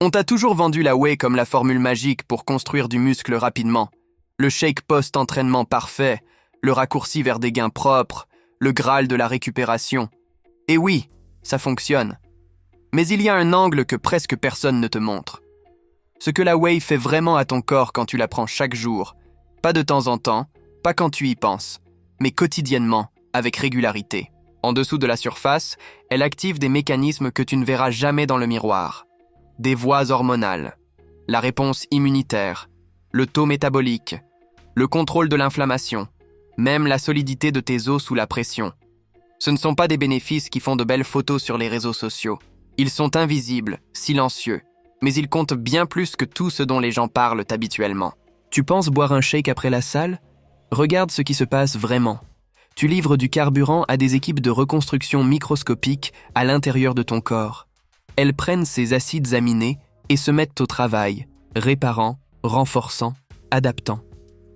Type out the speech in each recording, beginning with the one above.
On t'a toujours vendu la whey comme la formule magique pour construire du muscle rapidement. Le shake post-entraînement parfait, le raccourci vers des gains propres, le graal de la récupération. Et oui, ça fonctionne. Mais il y a un angle que presque personne ne te montre. Ce que la whey fait vraiment à ton corps quand tu la prends chaque jour, pas de temps en temps, pas quand tu y penses, mais quotidiennement, avec régularité. En dessous de la surface, elle active des mécanismes que tu ne verras jamais dans le miroir. Des voies hormonales, la réponse immunitaire, le taux métabolique, le contrôle de l'inflammation, même la solidité de tes os sous la pression. Ce ne sont pas des bénéfices qui font de belles photos sur les réseaux sociaux. Ils sont invisibles, silencieux, mais ils comptent bien plus que tout ce dont les gens parlent habituellement. Tu penses boire un shake après la salle? Regarde ce qui se passe vraiment. Tu livres du carburant à des équipes de reconstruction microscopiques à l'intérieur de ton corps. Elles prennent ces acides aminés et se mettent au travail, réparant, renforçant, adaptant.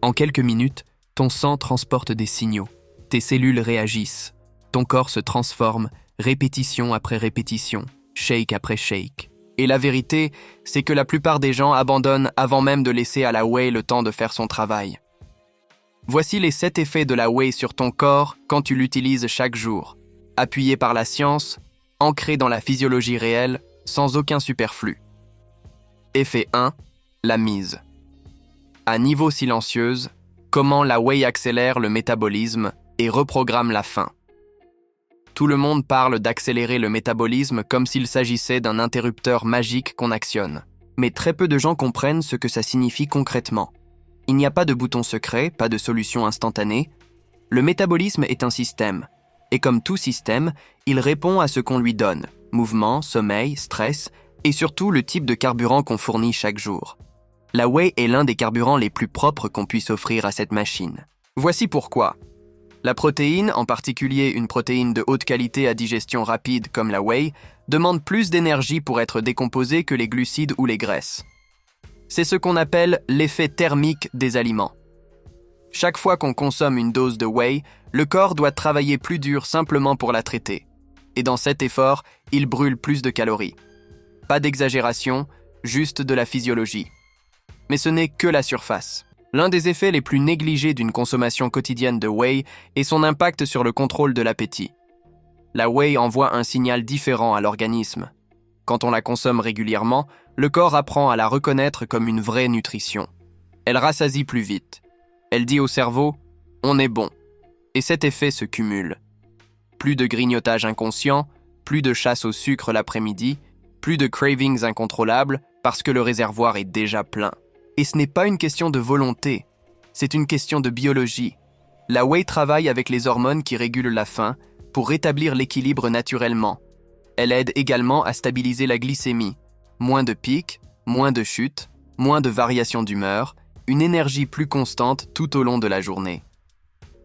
En quelques minutes, ton sang transporte des signaux. Tes cellules réagissent. Ton corps se transforme, répétition après répétition, shake après shake. Et la vérité, c'est que la plupart des gens abandonnent avant même de laisser à la whey le temps de faire son travail. Voici les 7 effets de la whey sur ton corps quand tu l'utilises chaque jour. Appuyé par la science, ancré dans la physiologie réelle, sans aucun superflu. Effet 1, la mise. À niveau silencieuse, comment la whey accélère le métabolisme et reprogramme la faim. Tout le monde parle d'accélérer le métabolisme comme s'il s'agissait d'un interrupteur magique qu'on actionne. Mais très peu de gens comprennent ce que ça signifie concrètement. Il n'y a pas de bouton secret, pas de solution instantanée. Le métabolisme est un système. Et comme tout système, il répond à ce qu'on lui donne. Mouvement, sommeil, stress, et surtout le type de carburant qu'on fournit chaque jour. La whey est l'un des carburants les plus propres qu'on puisse offrir à cette machine. Voici pourquoi. La protéine, en particulier une protéine de haute qualité à digestion rapide comme la whey, demande plus d'énergie pour être décomposée que les glucides ou les graisses. C'est ce qu'on appelle l'effet thermique des aliments. Chaque fois qu'on consomme une dose de whey, le corps doit travailler plus dur simplement pour la traiter. Et dans cet effort, il brûle plus de calories. Pas d'exagération, juste de la physiologie. Mais ce n'est que la surface. L'un des effets les plus négligés d'une consommation quotidienne de whey est son impact sur le contrôle de l'appétit. La whey envoie un signal différent à l'organisme. Quand on la consomme régulièrement, le corps apprend à la reconnaître comme une vraie nutrition. Elle rassasie plus vite. Elle dit au cerveau « on est bon ». Et cet effet se cumule. Plus de grignotage inconscient, plus de chasse au sucre l'après-midi, plus de cravings incontrôlables parce que le réservoir est déjà plein. Et ce n'est pas une question de volonté, c'est une question de biologie. La whey travaille avec les hormones qui régulent la faim pour rétablir l'équilibre naturellement. Elle aide également à stabiliser la glycémie. Moins de pics, moins de chutes, moins de variations d'humeur, une énergie plus constante tout au long de la journée.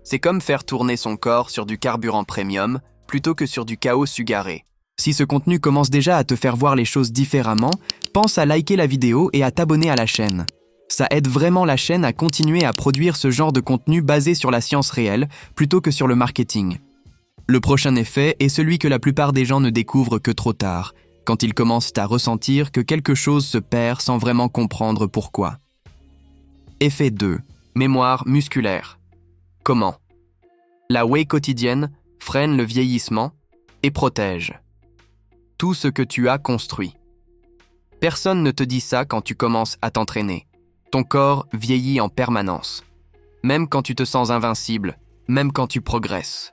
C'est comme faire tourner son corps sur du carburant premium plutôt que sur du chaos sugaré. Si ce contenu commence déjà à te faire voir les choses différemment, pense à liker la vidéo et à t'abonner à la chaîne. Ça aide vraiment la chaîne à continuer à produire ce genre de contenu basé sur la science réelle plutôt que sur le marketing. Le prochain effet est celui que la plupart des gens ne découvrent que trop tard, quand ils commencent à ressentir que quelque chose se perd sans vraiment comprendre pourquoi. Effet 2. Mémoire musculaire. Comment? La whey quotidienne freine le vieillissement et protège tout ce que tu as construit. Personne ne te dit ça quand tu commences à t'entraîner. Ton corps vieillit en permanence. Même quand tu te sens invincible, même quand tu progresses.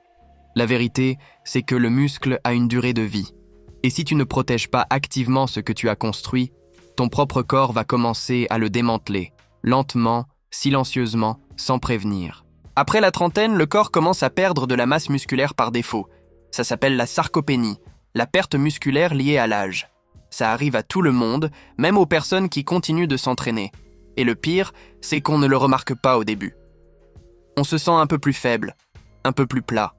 La vérité, c'est que le muscle a une durée de vie. Et si tu ne protèges pas activement ce que tu as construit, ton propre corps va commencer à le démanteler, lentement, silencieusement, sans prévenir. Après la trentaine, le corps commence à perdre de la masse musculaire par défaut. Ça s'appelle la sarcopénie, la perte musculaire liée à l'âge. Ça arrive à tout le monde, même aux personnes qui continuent de s'entraîner. Et le pire, c'est qu'on ne le remarque pas au début. On se sent un peu plus faible, un peu plus plat.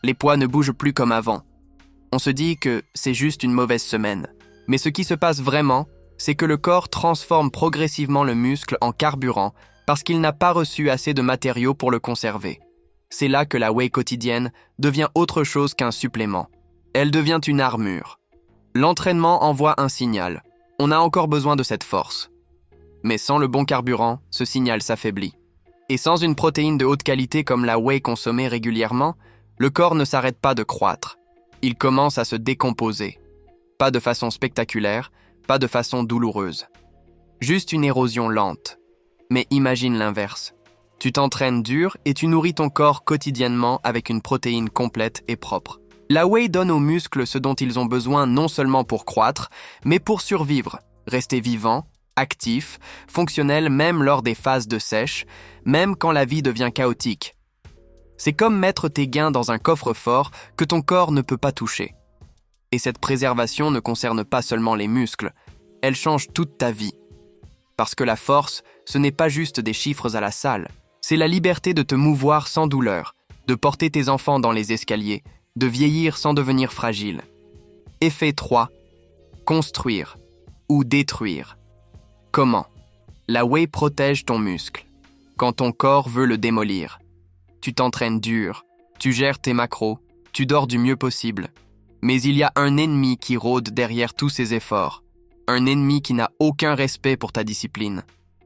Les poids ne bougent plus comme avant. On se dit que c'est juste une mauvaise semaine. Mais ce qui se passe vraiment, c'est que le corps transforme progressivement le muscle en carburant parce qu'il n'a pas reçu assez de matériaux pour le conserver. C'est là que la whey quotidienne devient autre chose qu'un supplément. Elle devient une armure. L'entraînement envoie un signal. On a encore besoin de cette force. Mais sans le bon carburant, ce signal s'affaiblit. Et sans une protéine de haute qualité comme la whey consommée régulièrement, le corps ne s'arrête pas de croître. Il commence à se décomposer. Pas de façon spectaculaire, pas de façon douloureuse. Juste une érosion lente. Mais imagine l'inverse. Tu t'entraînes dur et tu nourris ton corps quotidiennement avec une protéine complète et propre. La whey donne aux muscles ce dont ils ont besoin non seulement pour croître, mais pour survivre, rester vivants, actifs, fonctionnels même lors des phases de sèche, même quand la vie devient chaotique. C'est comme mettre tes gains dans un coffre-fort que ton corps ne peut pas toucher. Et cette préservation ne concerne pas seulement les muscles, elle change toute ta vie. Parce que la force, ce n'est pas juste des chiffres à la salle, c'est la liberté de te mouvoir sans douleur, de porter tes enfants dans les escaliers, de vieillir sans devenir fragile. Effet 3. Construire ou détruire. Comment? La whey protège ton muscle. Quand ton corps veut le démolir. Tu t'entraînes dur, tu gères tes macros, tu dors du mieux possible. Mais il y a un ennemi qui rôde derrière tous ces efforts. Un ennemi qui n'a aucun respect pour ta discipline.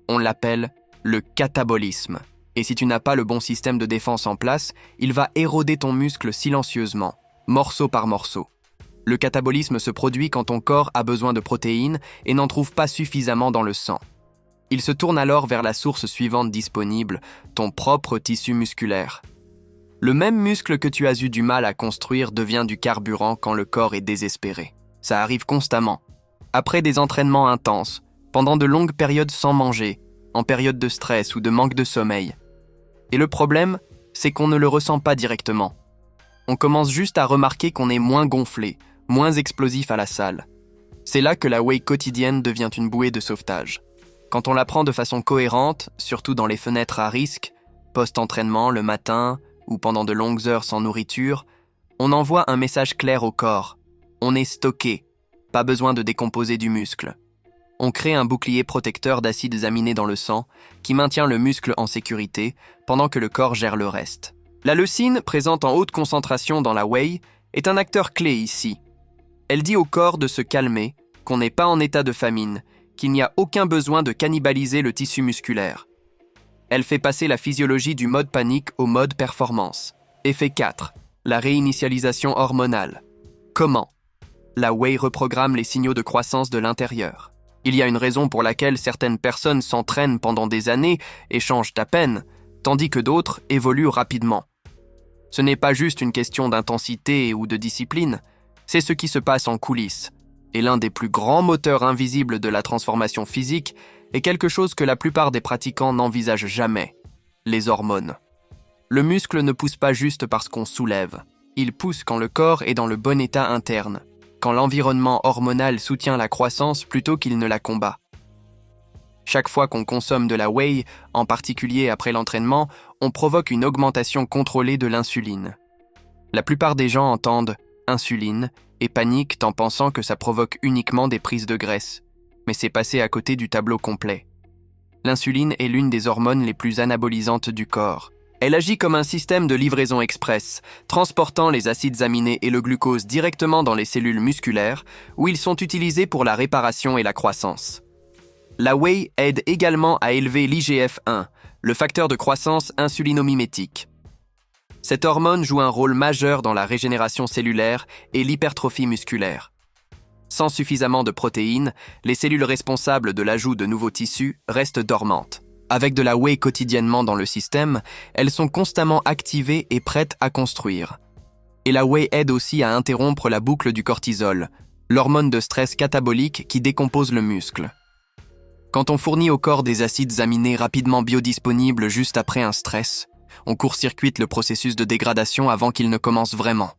On l'appelle le catabolisme. Et si tu n'as pas le bon système de défense en place, il va éroder ton muscle silencieusement, morceau par morceau. Le catabolisme se produit quand ton corps a besoin de protéines et n'en trouve pas suffisamment dans le sang. Il se tourne alors vers la source suivante disponible, ton propre tissu musculaire. Le même muscle que tu as eu du mal à construire devient du carburant quand le corps est désespéré. Ça arrive constamment. Après des entraînements intenses, pendant de longues périodes sans manger, en période de stress ou de manque de sommeil. Et le problème, c'est qu'on ne le ressent pas directement. On commence juste à remarquer qu'on est moins gonflé, moins explosif à la salle. C'est là que la whey quotidienne devient une bouée de sauvetage. Quand on la prend de façon cohérente, surtout dans les fenêtres à risque, post-entraînement, le matin ou pendant de longues heures sans nourriture, on envoie un message clair au corps. On est stocké, pas besoin de décomposer du muscle. On crée un bouclier protecteur d'acides aminés dans le sang qui maintient le muscle en sécurité pendant que le corps gère le reste. La leucine, présente en haute concentration dans la whey, est un acteur clé ici. Elle dit au corps de se calmer, qu'on n'est pas en état de famine, qu'il n'y a aucun besoin de cannibaliser le tissu musculaire. Elle fait passer la physiologie du mode panique au mode performance. Effet 4. La réinitialisation hormonale. Comment? La whey reprogramme les signaux de croissance de l'intérieur. Il y a une raison pour laquelle certaines personnes s'entraînent pendant des années et changent à peine, tandis que d'autres évoluent rapidement. Ce n'est pas juste une question d'intensité ou de discipline, c'est ce qui se passe en coulisses. Et l'un des plus grands moteurs invisibles de la transformation physique est quelque chose que la plupart des pratiquants n'envisagent jamais, les hormones. Le muscle ne pousse pas juste parce qu'on soulève, il pousse quand le corps est dans le bon état interne, quand l'environnement hormonal soutient la croissance plutôt qu'il ne la combat. Chaque fois qu'on consomme de la whey, en particulier après l'entraînement, on provoque une augmentation contrôlée de l'insuline. La plupart des gens entendent « insuline » et paniquent en pensant que ça provoque uniquement des prises de graisse, mais c'est passé à côté du tableau complet. L'insuline est l'une des hormones les plus anabolisantes du corps. Elle agit comme un système de livraison express, transportant les acides aminés et le glucose directement dans les cellules musculaires, où ils sont utilisés pour la réparation et la croissance. La whey aide également à élever l'IGF-1, le facteur de croissance insulinomimétique. Cette hormone joue un rôle majeur dans la régénération cellulaire et l'hypertrophie musculaire. Sans suffisamment de protéines, les cellules responsables de l'ajout de nouveaux tissus restent dormantes. Avec de la whey quotidiennement dans le système, elles sont constamment activées et prêtes à construire. Et la whey aide aussi à interrompre la boucle du cortisol, l'hormone de stress catabolique qui décompose le muscle. Quand on fournit au corps des acides aminés rapidement biodisponibles juste après un stress, on court-circuite le processus de dégradation avant qu'il ne commence vraiment.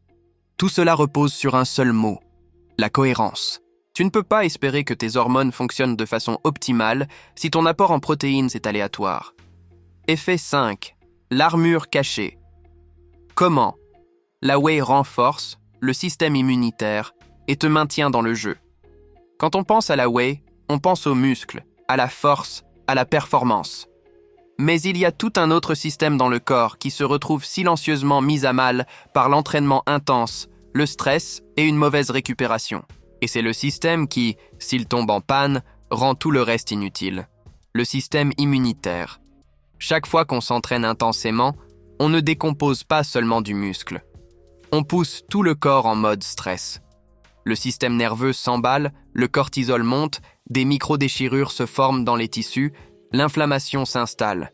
Tout cela repose sur un seul mot, la cohérence. Tu ne peux pas espérer que tes hormones fonctionnent de façon optimale si ton apport en protéines est aléatoire. Effet 5. L'armure cachée. Comment? La whey renforce le système immunitaire et te maintient dans le jeu. Quand on pense à la whey, on pense aux muscles, à la force, à la performance. Mais il y a tout un autre système dans le corps qui se retrouve silencieusement mis à mal par l'entraînement intense, le stress et une mauvaise récupération. Et c'est le système qui, s'il tombe en panne, rend tout le reste inutile. Le système immunitaire. Chaque fois qu'on s'entraîne intensément, on ne décompose pas seulement du muscle. On pousse tout le corps en mode stress. Le système nerveux s'emballe, le cortisol monte, des micro-déchirures se forment dans les tissus, l'inflammation s'installe.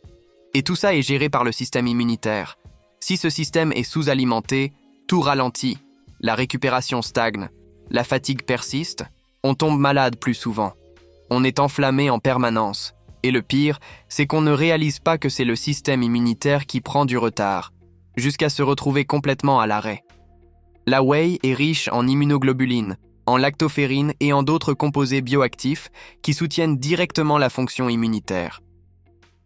Et tout ça est géré par le système immunitaire. Si ce système est sous-alimenté, tout ralentit, la récupération stagne, la fatigue persiste, on tombe malade plus souvent. On est enflammé en permanence. Et le pire, c'est qu'on ne réalise pas que c'est le système immunitaire qui prend du retard, jusqu'à se retrouver complètement à l'arrêt. La whey est riche en immunoglobulines, en lactoferrine et en d'autres composés bioactifs qui soutiennent directement la fonction immunitaire.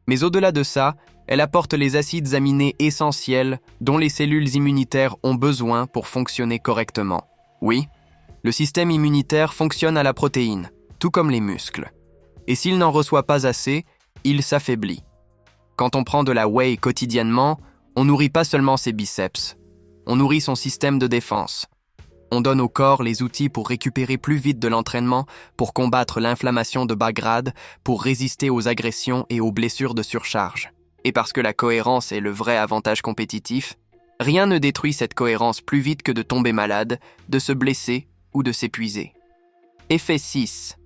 Mais au-delà de ça, elle apporte les acides aminés essentiels dont les cellules immunitaires ont besoin pour fonctionner correctement. Oui, le système immunitaire fonctionne à la protéine, tout comme les muscles. Et s'il n'en reçoit pas assez, il s'affaiblit. Quand on prend de la whey quotidiennement, on nourrit pas seulement ses biceps, on nourrit son système de défense. On donne au corps les outils pour récupérer plus vite de l'entraînement, pour combattre l'inflammation de bas grade, pour résister aux agressions et aux blessures de surcharge. Et parce que la cohérence est le vrai avantage compétitif, rien ne détruit cette cohérence plus vite que de tomber malade, de se blesser ou de s'épuiser. Effet 6.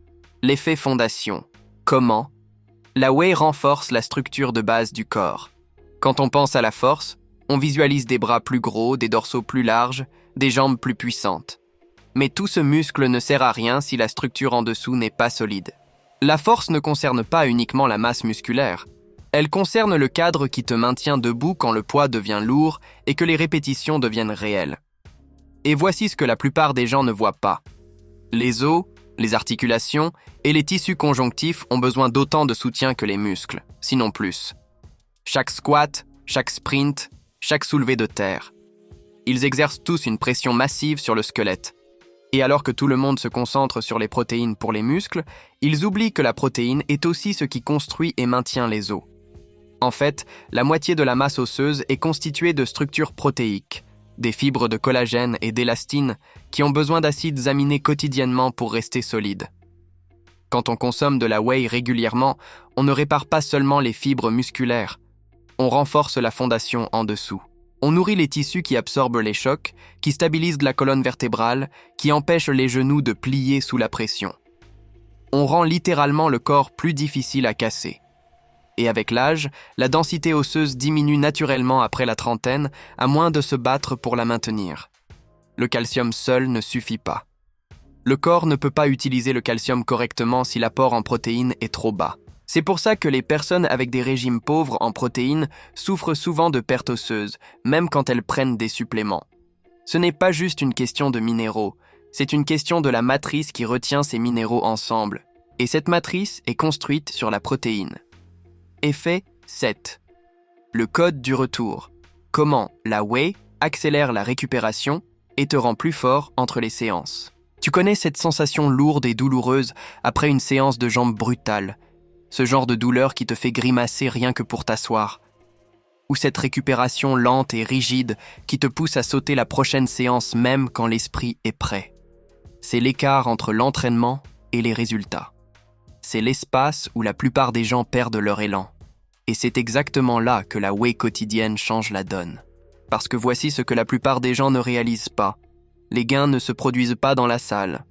L'effet fondation. Comment ? La whey renforce la structure de base du corps. Quand on pense à la force, on visualise des bras plus gros, des dorsaux plus larges, des jambes plus puissantes. Mais tout ce muscle ne sert à rien si la structure en dessous n'est pas solide. La force ne concerne pas uniquement la masse musculaire. Elle concerne le cadre qui te maintient debout quand le poids devient lourd et que les répétitions deviennent réelles. Et voici ce que la plupart des gens ne voient pas. Les os, les articulations et les tissus conjonctifs ont besoin d'autant de soutien que les muscles, sinon plus. Chaque squat, chaque sprint, chaque soulevé de terre. Ils exercent tous une pression massive sur le squelette. Et alors que tout le monde se concentre sur les protéines pour les muscles, ils oublient que la protéine est aussi ce qui construit et maintient les os. En fait, la moitié de la masse osseuse est constituée de structures protéiques, des fibres de collagène et d'élastine qui ont besoin d'acides aminés quotidiennement pour rester solides. Quand on consomme de la whey régulièrement, on ne répare pas seulement les fibres musculaires, on renforce la fondation en dessous. On nourrit les tissus qui absorbent les chocs, qui stabilisent la colonne vertébrale, qui empêchent les genoux de plier sous la pression. On rend littéralement le corps plus difficile à casser. Et avec l'âge, la densité osseuse diminue naturellement après la trentaine, à moins de se battre pour la maintenir. Le calcium seul ne suffit pas. Le corps ne peut pas utiliser le calcium correctement si l'apport en protéines est trop bas. C'est pour ça que les personnes avec des régimes pauvres en protéines souffrent souvent de perte osseuse, même quand elles prennent des suppléments. Ce n'est pas juste une question de minéraux, c'est une question de la matrice qui retient ces minéraux ensemble. Et cette matrice est construite sur la protéine. Effet 7. Le code du retour. Comment la whey accélère la récupération et te rend plus fort entre les séances. Tu connais cette sensation lourde et douloureuse après une séance de jambes brutale, ce genre de douleur qui te fait grimacer rien que pour t'asseoir, ou cette récupération lente et rigide qui te pousse à sauter la prochaine séance même quand l'esprit est prêt. C'est l'écart entre l'entraînement et les résultats. C'est l'espace où la plupart des gens perdent leur élan. Et c'est exactement là que la whey quotidienne change la donne. Parce que voici ce que la plupart des gens ne réalisent pas. Les gains ne se produisent pas dans la salle.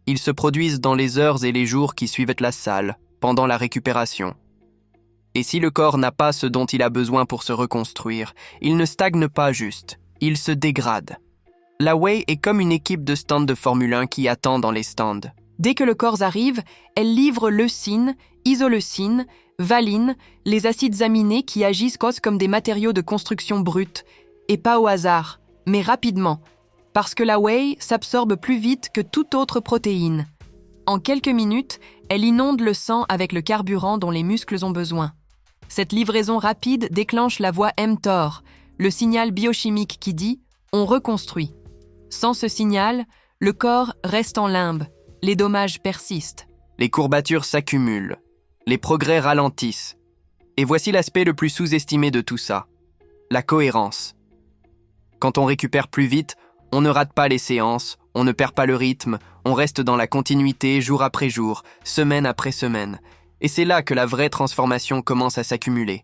Ils se produisent dans les heures et les jours qui suivent la salle, pendant la récupération. Et si le corps n'a pas ce dont il a besoin pour se reconstruire, il ne stagne pas juste, il se dégrade. La whey est comme une équipe de stands de Formule 1 qui attend dans les stands. Dès que le corps arrive, elle livre leucine, isoleucine, valine, les acides aminés qui agissent comme des matériaux de construction bruts, et pas au hasard, mais rapidement, parce que la whey s'absorbe plus vite que toute autre protéine. En quelques minutes, elle inonde le sang avec le carburant dont les muscles ont besoin. Cette livraison rapide déclenche la voie mTOR, le signal biochimique qui dit « on reconstruit ». Sans ce signal, le corps reste en limbe, les dommages persistent. Les courbatures s'accumulent, les progrès ralentissent. Et voici l'aspect le plus sous-estimé de tout ça, la cohérence. Quand on récupère plus vite, on ne rate pas les séances, on ne perd pas le rythme, On reste dans la continuité jour après jour, semaine après semaine. Et c'est là que la vraie transformation commence à s'accumuler.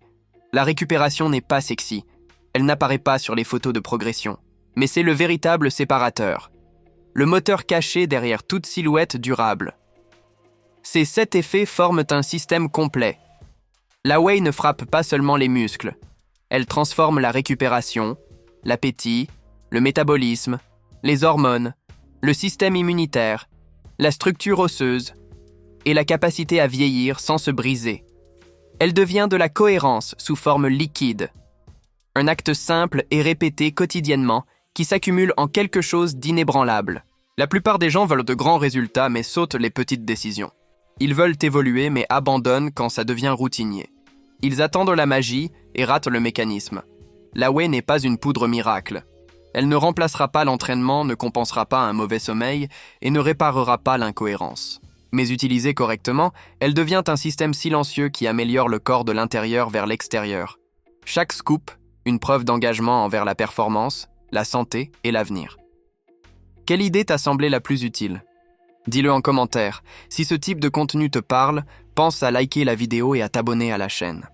La récupération n'est pas sexy. Elle n'apparaît pas sur les photos de progression. Mais c'est le véritable séparateur. Le moteur caché derrière toute silhouette durable. Ces 7 effets forment un système complet. La whey ne frappe pas seulement les muscles. Elle transforme la récupération, l'appétit, le métabolisme, les hormones, le système immunitaire, la structure osseuse et la capacité à vieillir sans se briser. Elle devient de la cohérence sous forme liquide. Un acte simple et répété quotidiennement qui s'accumule en quelque chose d'inébranlable. La plupart des gens veulent de grands résultats mais sautent les petites décisions. Ils veulent évoluer mais abandonnent quand ça devient routinier. Ils attendent la magie et ratent le mécanisme. La whey n'est pas une poudre miracle. Elle ne remplacera pas l'entraînement, ne compensera pas un mauvais sommeil et ne réparera pas l'incohérence. Mais utilisée correctement, elle devient un système silencieux qui améliore le corps de l'intérieur vers l'extérieur. Chaque scoop, une preuve d'engagement envers la performance, la santé et l'avenir. Quelle idée t'a semblé la plus utile ? Dis-le en commentaire. Si ce type de contenu te parle, pense à liker la vidéo et à t'abonner à la chaîne.